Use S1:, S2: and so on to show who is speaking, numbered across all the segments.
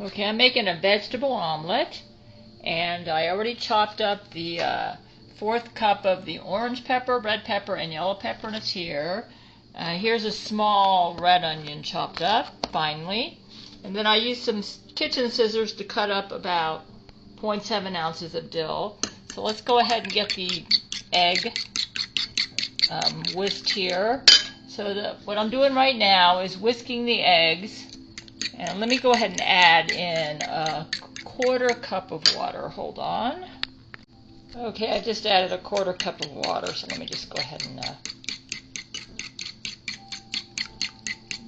S1: Okay, I'm making a vegetable omelet, and I already chopped up the 1/4 cup of the orange pepper, red pepper, and yellow pepper, and it's here. Here's a small red onion chopped up finely, and then I used some kitchen scissors to cut up about 0.7 ounces of dill. So let's go ahead and get the egg whisked here. So what I'm doing right now is whisking the eggs. And let me go ahead and add in a 1/4 cup of water. Hold on. Okay, I just added a 1/4 cup of water, so let me just go ahead and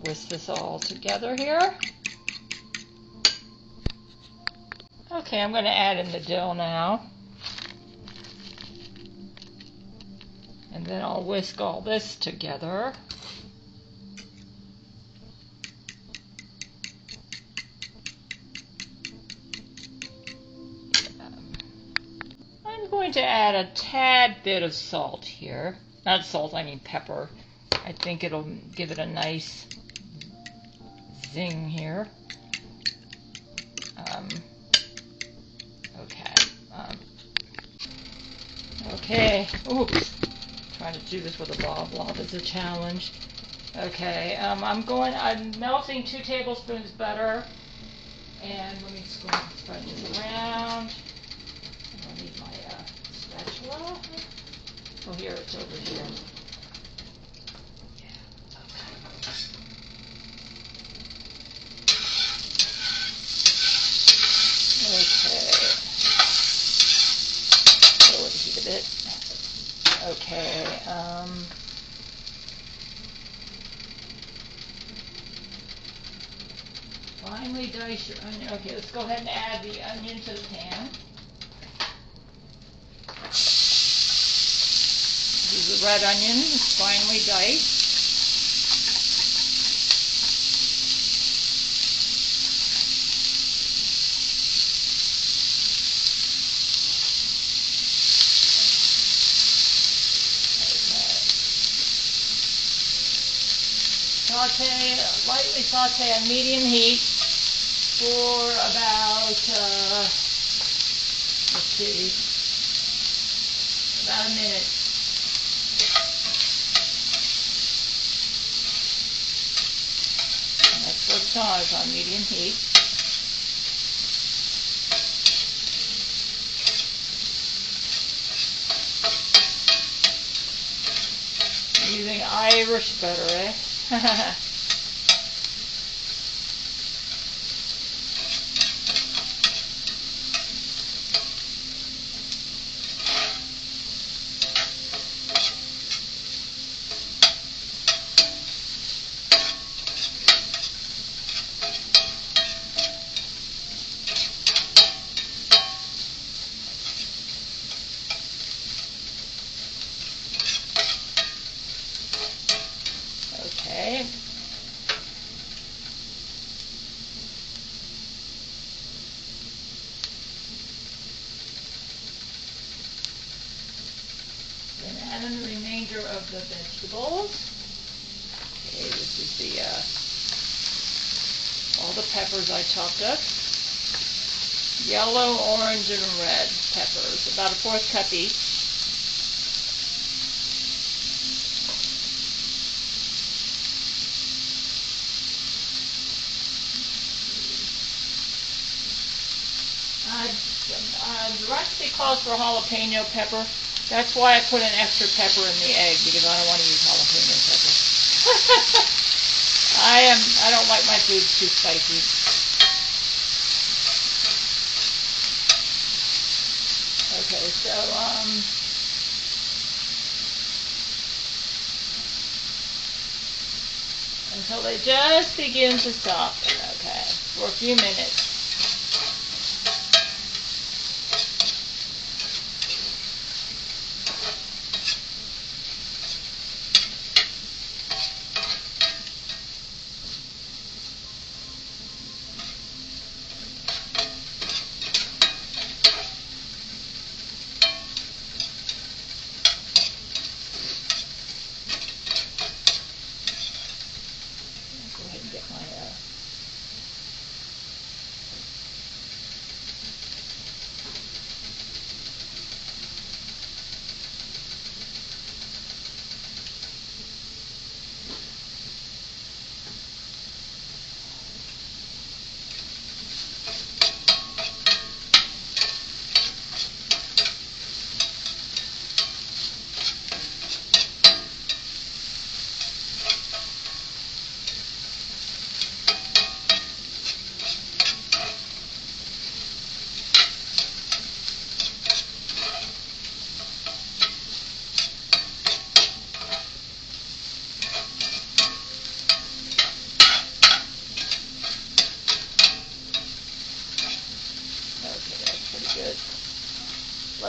S1: whisk this all together here. Okay, I'm going to add in the dill now. And then I'll whisk all this together. I'm going to add a tad bit of salt here. Not salt, I mean pepper. I think it'll give it a nice zing here. Okay. Oops. Trying to do this with a blob is a challenge. Okay. I'm melting 2 tablespoons butter, and let me just go ahead and spread this around. I need my spatula. Oh, here, it's over here. Okay. Lower the heat a bit. Okay. Finely dice your onion. Okay, let's go ahead and add the onion to the pan. This is the red onion, it's finely diced. Lightly saute on medium heat for about, let's see, about a minute. And that's what it's on, it's on medium heat. I'm using Irish butter, eh? Okay. Then add in the remainder of the vegetables. Okay, this is the all the peppers I chopped up. Yellow, orange, and red peppers, about a 1/4 cup each. The recipe calls for jalapeno pepper. That's why I put an extra pepper in the egg, because I don't want to use jalapeno pepper. I don't like my food too spicy. Okay, so until they just begin to soften, okay, for a few minutes.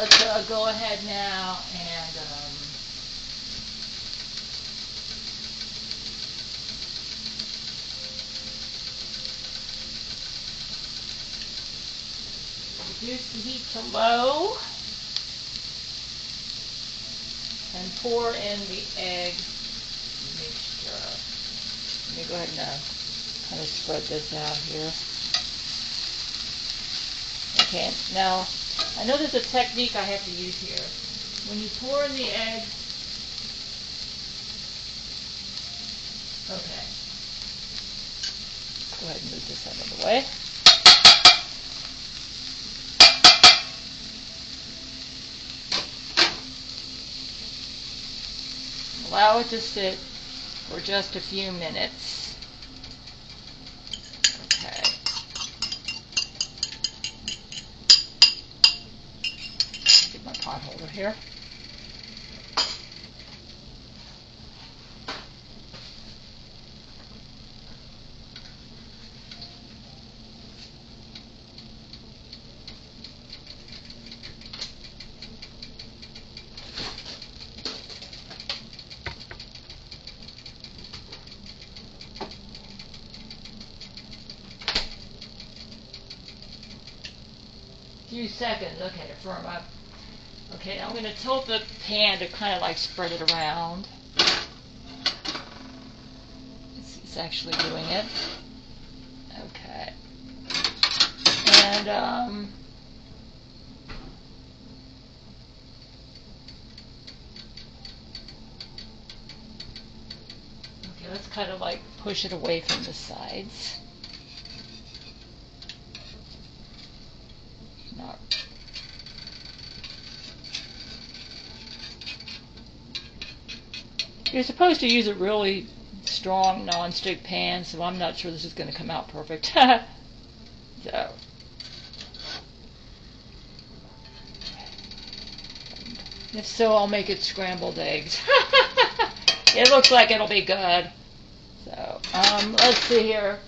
S1: let's go ahead now and reduce the heat to low and pour in the egg mixture. Let me go ahead and kind of spread this out here. Okay, now I know there's a technique I have to use here. When you pour in the egg, okay, let's go ahead and move this out of the way. Allow it to sit for just a few minutes. Okay. Get my pot holder here. Few seconds, okay, to firm up. Okay, now I'm going to tilt the pan to kind of like spread it around. It's actually doing it. Okay. And okay, let's kind of like push it away from the sides. Not. You're supposed to use a really strong non-stick pan, so I'm not sure this is going to come out perfect. So, if so, I'll make it scrambled eggs. It looks like it'll be good. So, let's see here.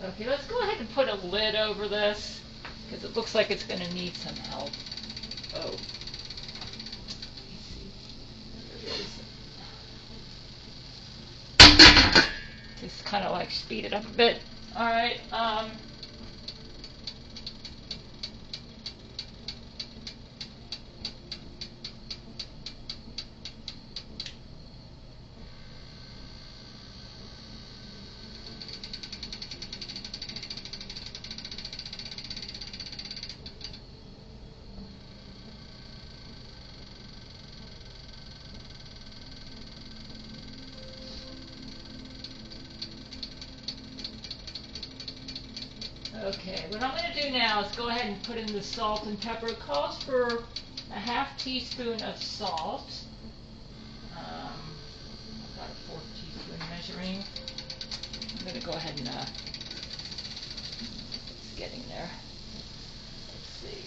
S1: Okay, let's go ahead and put a lid over this because it looks like it's going to need some help. Oh. Just kind of like speed it up a bit. Alright, okay, what I'm going to do now is go ahead and put in the salt and pepper. It calls for a half teaspoon of salt. I've got a 4th teaspoon measuring. I'm going to go ahead and it's getting there. Let's see.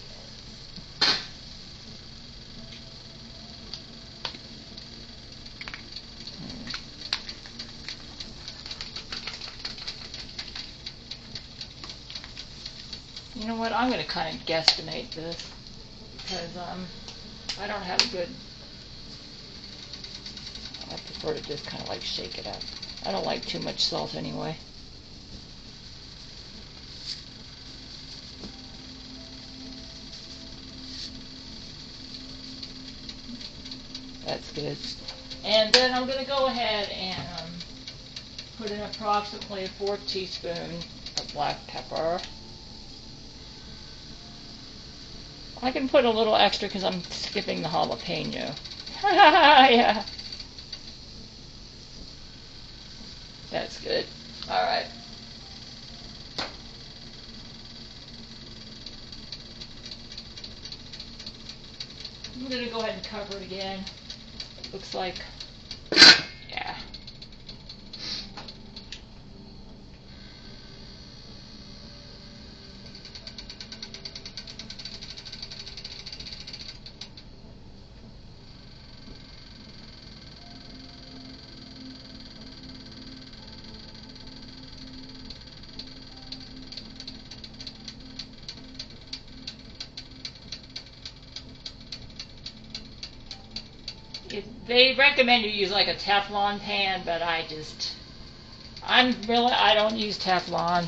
S1: You know what, I'm going to kind of guesstimate this because I don't have a good, I prefer to just kind of like shake it up. I don't like too much salt anyway. That's good. And then I'm going to go ahead and put in approximately a 4th teaspoon of black pepper. I can put a little extra because I'm skipping the jalapeno. Yeah. That's good. Alright. I'm going to go ahead and cover it again. It looks like, yeah. They recommend you use like a Teflon pan, but I don't use Teflon.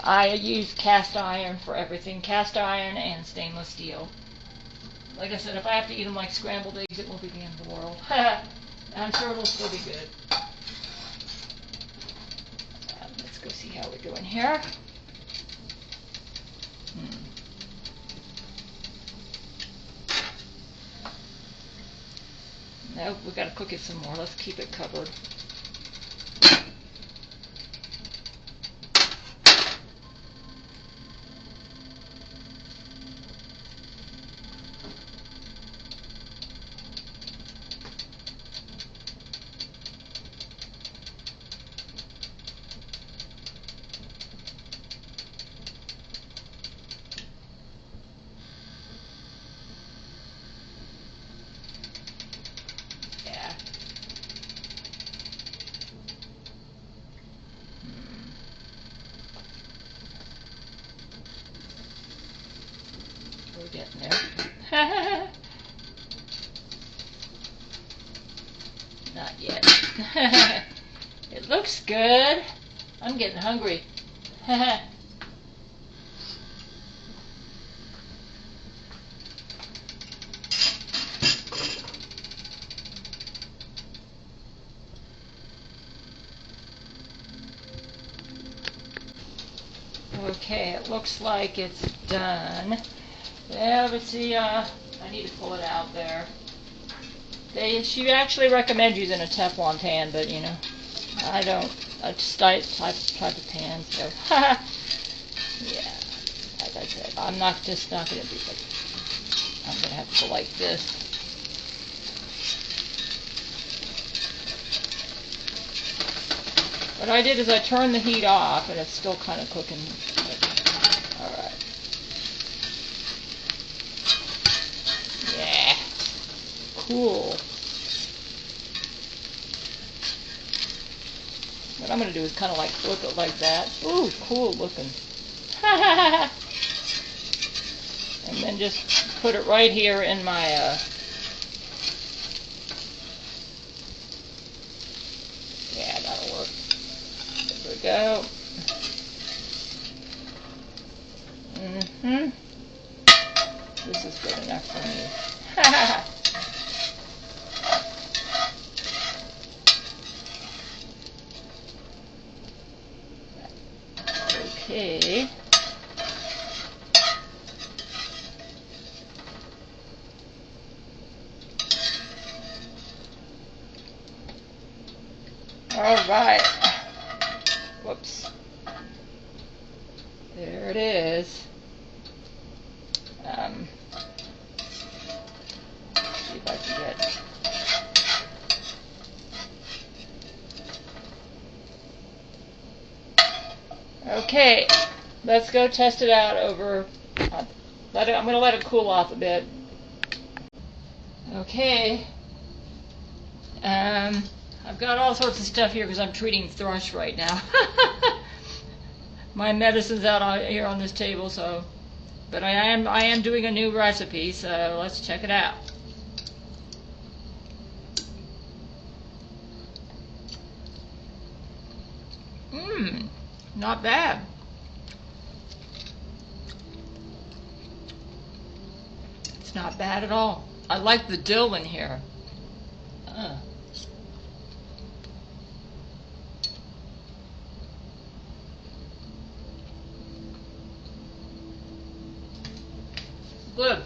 S1: I use cast iron for everything. Cast iron and stainless steel. Like I said, if I have to eat them like scrambled eggs, it won't be the end of the world. I'm sure it'll still be good. Let's go see how we're doing here. Nope, we gotta cook it some more. Let's keep it covered. We're getting there. Not yet. It looks good. I'm getting hungry. Okay, it looks like it's done. Yeah, but see, I need to pull it out there. She actually recommends using a Teflon pan, but you know, I don't. I just type of pan, so yeah. Like I said, I'm just not gonna do it. I'm gonna have to go like this. What I did is I turned the heat off, and it's still kind of cooking. All right. Yeah. Cool. What I'm going to do is kind of like flip it like that. Ooh, cool looking. And then just put it right here in my, yeah, that'll work. There we go. This is good enough for me. Okay. All right. Whoops. There it is. See if I can get. Okay, let's go test it out over. I'm going to let it cool off a bit. Okay. I've got all sorts of stuff here because I'm treating thrush right now. My medicine's out here on this table, so. But I am doing a new recipe, so let's check it out. Not bad. It's not bad at all. I like the dill in here. Good.